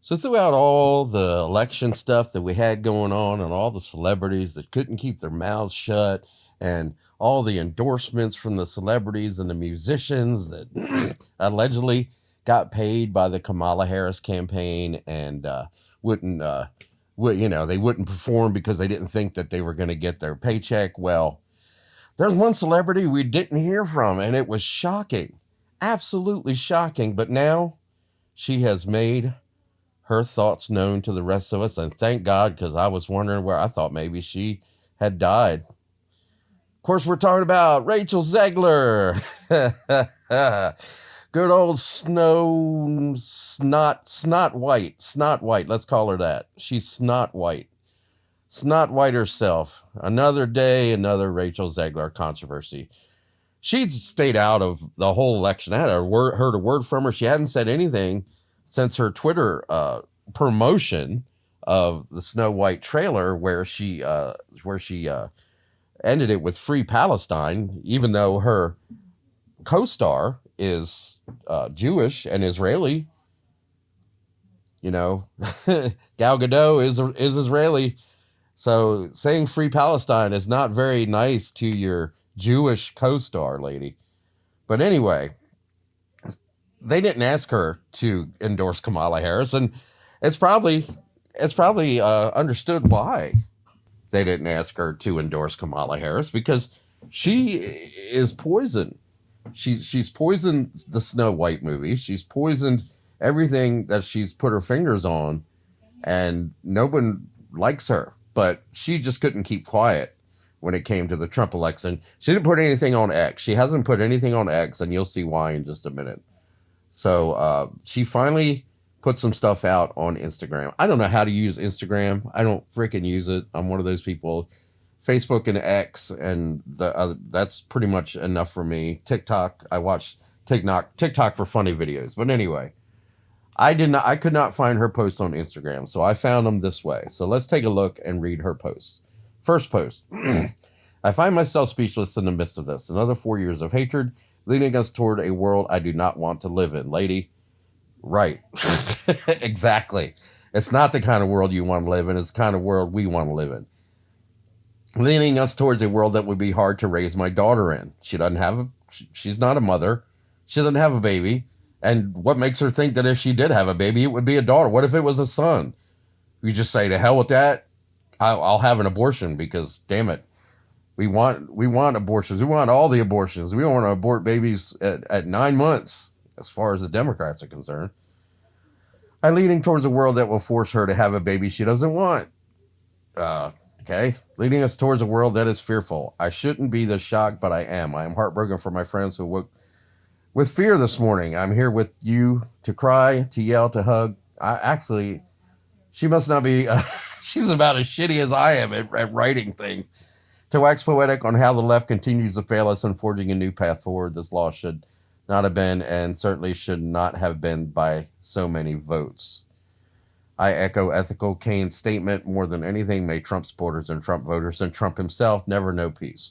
So throughout all the election stuff that we had going on and all the celebrities that couldn't keep their mouths shut and all the endorsements from the celebrities and the musicians that allegedly got paid by the Kamala Harris campaign and wouldn't, they wouldn't perform because they didn't think that they were going to get their paycheck. Well, there's one celebrity we didn't hear from, and it was shocking, absolutely shocking. But now she has made her thoughts known to the rest of us. And thank God, because I was wondering where I thought maybe she had died. Of course, we're talking about Rachel Zegler. Good old snot white. Let's call her that. She's snot white. Snot white herself. Another day, another Rachel Zegler controversy. She'd stayed out of the whole election. I had heard a word from her. She hadn't said anything since her Twitter promotion of the Snow White trailer, where she ended it with "Free Palestine," even though her co-star is Jewish and Israeli. You know, Gal Gadot is Israeli, so saying "Free Palestine" is not very nice to your Jewish co-star lady. But anyway, they didn't ask her to endorse Kamala Harris, and it's probably understood why they didn't ask her to endorse Kamala Harris, because she is poison. She's poisoned the Snow White movie. She's poisoned everything that she's put her fingers on, and no one likes her. But she just couldn't keep quiet when it came to the Trump election. She didn't put anything on X. She hasn't put anything on X, and you'll see why in just a minute. So she finally put some stuff out on Instagram. I don't know how to use Instagram. I don't freaking use it. I'm one of those people. Facebook and X, and that's pretty much enough for me. TikTok, I watch TikTok for funny videos. But anyway, I could not find her posts on Instagram, so I found them this way. So let's take a look and read her posts. First post. I find myself speechless in the midst of this. Another 4 years of hatred leading us toward a world I do not want to live in. Lady, right. Exactly. It's not the kind of world you want to live in. It's the kind of world we want to live in. Leading us towards a world that would be hard to raise my daughter in. She's not a mother. She doesn't have a baby. And what makes her think that if she did have a baby, it would be a daughter? What if it was a son? You just say, to hell with that. I'll have an abortion, because damn it. We want abortions. We want all the abortions. We want to abort babies at 9 months, as far as the Democrats are concerned. I'm leading towards a world that will force her to have a baby she doesn't want. Okay. Leading us towards a world that is fearful. I shouldn't be this shocked, but I am. I am heartbroken for my friends who woke with fear this morning. I'm here with you to cry, to yell, to hug. She must not be, she's about as shitty as I am at writing things. To wax poetic on how the left continues to fail us in forging a new path forward. This law should not have been, and certainly should not have been, by so many votes. I echo Ethical Kane's statement. More than anything, may Trump supporters and Trump voters and Trump himself never know peace.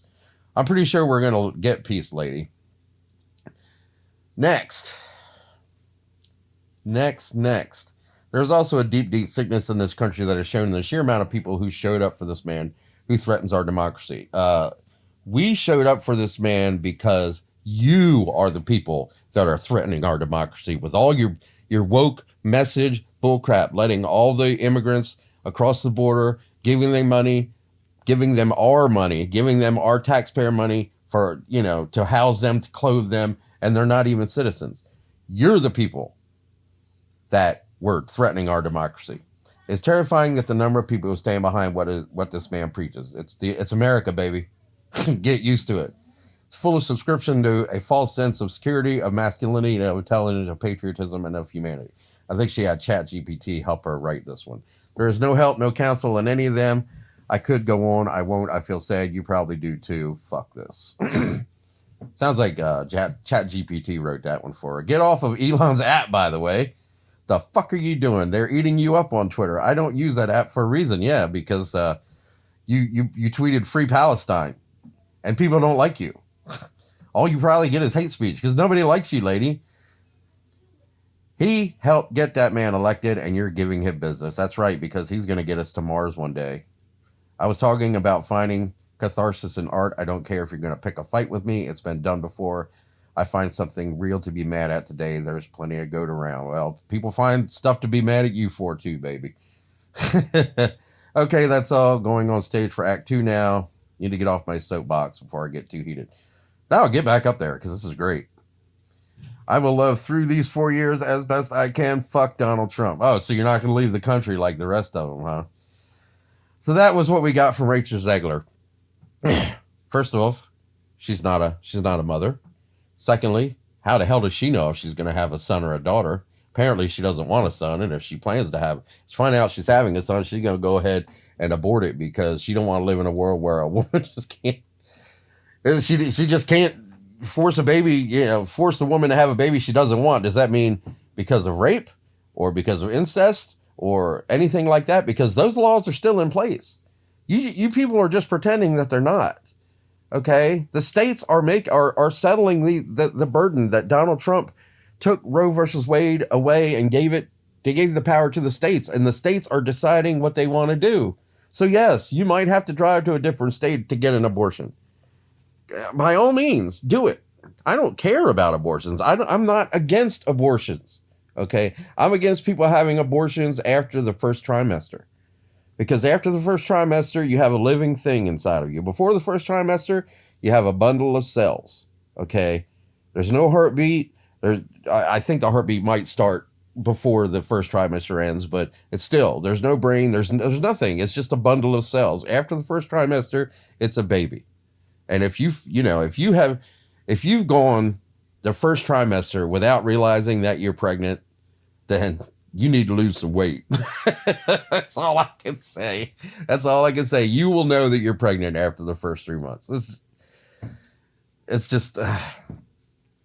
I'm pretty sure we're going to get peace, lady. Next. There's also a deep, deep sickness in this country that is shown in the sheer amount of people who showed up for this man who threatens our democracy. We showed up for this man because you are the people that are threatening our democracy with all your woke message bullcrap, letting all the immigrants across the border, giving them money, giving them our money, giving them our taxpayer money for, to house them, to clothe them, and they're not even citizens. You're the people that were threatening our democracy. It's terrifying that the number of people who stand behind what this man preaches. It's America, baby. Get used to it. It's full of subscription to a false sense of security, of masculinity, of intelligence, of patriotism, and of humanity. I think she had ChatGPT help her write this one. There is no help, no counsel in any of them. I could go on. I won't. I feel sad. You probably do too. Fuck this. Sounds like ChatGPT wrote that one for her. Get off of Elon's app, by the way. The fuck are you doing? They're eating you up on Twitter. I don't use that app for a reason. Yeah, because you tweeted "Free Palestine," and people don't like you. All you probably get is hate speech because nobody likes you, lady. He helped get that man elected, and you're giving him business. That's right, because he's going to get us to Mars one day. I was talking about finding catharsis in art. I don't care if you're going to pick a fight with me. It's been done before. I find something real to be mad at today. There's plenty of goat around. Well, people find stuff to be mad at you for too, baby. Okay, that's all. Going on stage for Act 2 now. Need to get off my soapbox before I get too heated. Now I'll get back up there because this is great. I will love through these 4 years as best I can. Fuck Donald Trump. Oh, so you're not going to leave the country like the rest of them, huh? So that was what we got from Rachel Zegler. First off, she's not a mother. Secondly, how the hell does she know if she's going to have a son or a daughter? Apparently, she doesn't want a son, and if she plans to have, she find out she's having a son, she's going to go ahead and abort it because she don't want to live in a world where a woman just can't. She just can't force a baby, force the woman to have a baby she doesn't want. Does that mean because of rape or because of incest or anything like that? Because those laws are still in place. You people are just pretending that they're not. Okay, the states are settling the burden that Donald Trump took Roe versus Wade away and gave the power to the states, and the states are deciding what they want to do. So yes, you might have to drive to a different state to get an abortion. By all means, do it. I don't care about abortions. I'm not against abortions. Okay, I'm against people having abortions after the first trimester. Because after the first trimester, you have a living thing inside of you. Before the first trimester, you have a bundle of cells. Okay? There's no heartbeat. I think the heartbeat might start before the first trimester ends, but it's still, there's no brain, there's nothing. It's just a bundle of cells. After the first trimester, it's a baby. And if you've gone the first trimester without realizing that you're pregnant, then you need to lose some weight. That's all I can say. That's all I can say. You will know that you're pregnant after the first 3 months. It's just...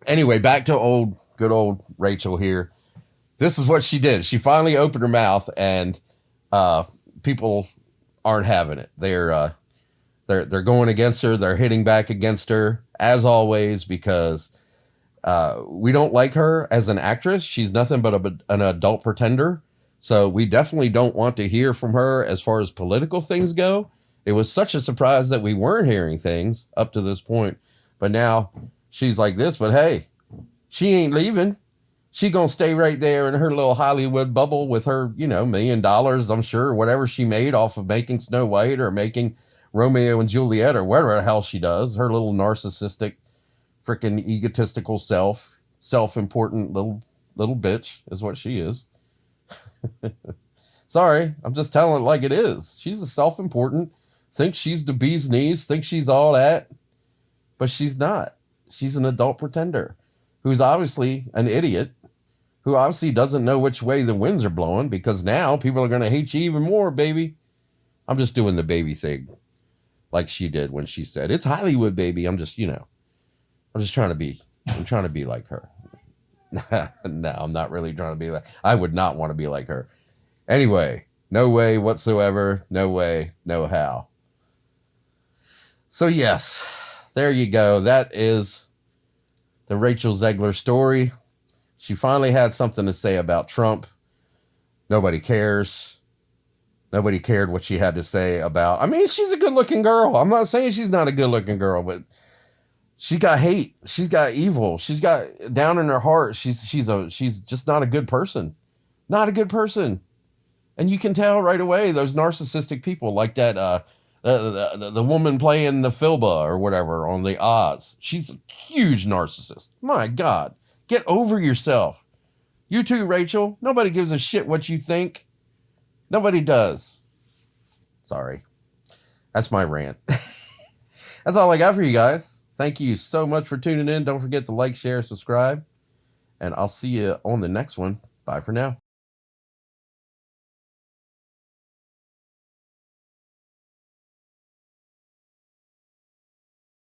Anyway, back to good old Rachel here. This is what she did. She finally opened her mouth, and people aren't having it. They're going against her. They're hitting back against her, as always, because... we don't like her as an actress. She's nothing but an adult pretender. So we definitely don't want to hear from her as far as political things go. It was such a surprise that we weren't hearing things up to this point. But now she's like this. But hey, she ain't leaving. She gonna stay right there in her little Hollywood bubble with her, $1 million, I'm sure, whatever she made off of making Snow White or making Romeo and Juliet or whatever the hell she does. Her little narcissistic, freaking egotistical self-important little bitch is what she is. Sorry, I'm just telling it like it is. She's a self-important, thinks she's the bee's knees, thinks she's all that, but she's not. She's an adult pretender who's obviously an idiot, who obviously doesn't know which way the winds are blowing, because now people are going to hate you even more, baby. I'm just doing the baby thing like she did when she said, it's Hollywood, baby. I'm just trying to be like her. No, I'm not really trying to be like, I would not want to be like her. Anyway, no way whatsoever. No way, no how. So yes, there you go. That is the Rachel Zegler story. She finally had something to say about Trump. Nobody cares. Nobody cared what she had to say about, she's a good looking girl. I'm not saying she's not a good looking girl, but she got hate. She's got evil. She's got down in her heart. She's just not a good person. Not a good person. And you can tell right away those narcissistic people like that. The woman playing the Philba or whatever on the Oz. She's a huge narcissist. My God, get over yourself. You too, Rachel. Nobody gives a shit what you think. Nobody does. Sorry. That's my rant. That's all I got for you guys. Thank you so much for tuning in. Don't forget to like, share, subscribe, and I'll see you on the next one. Bye for now.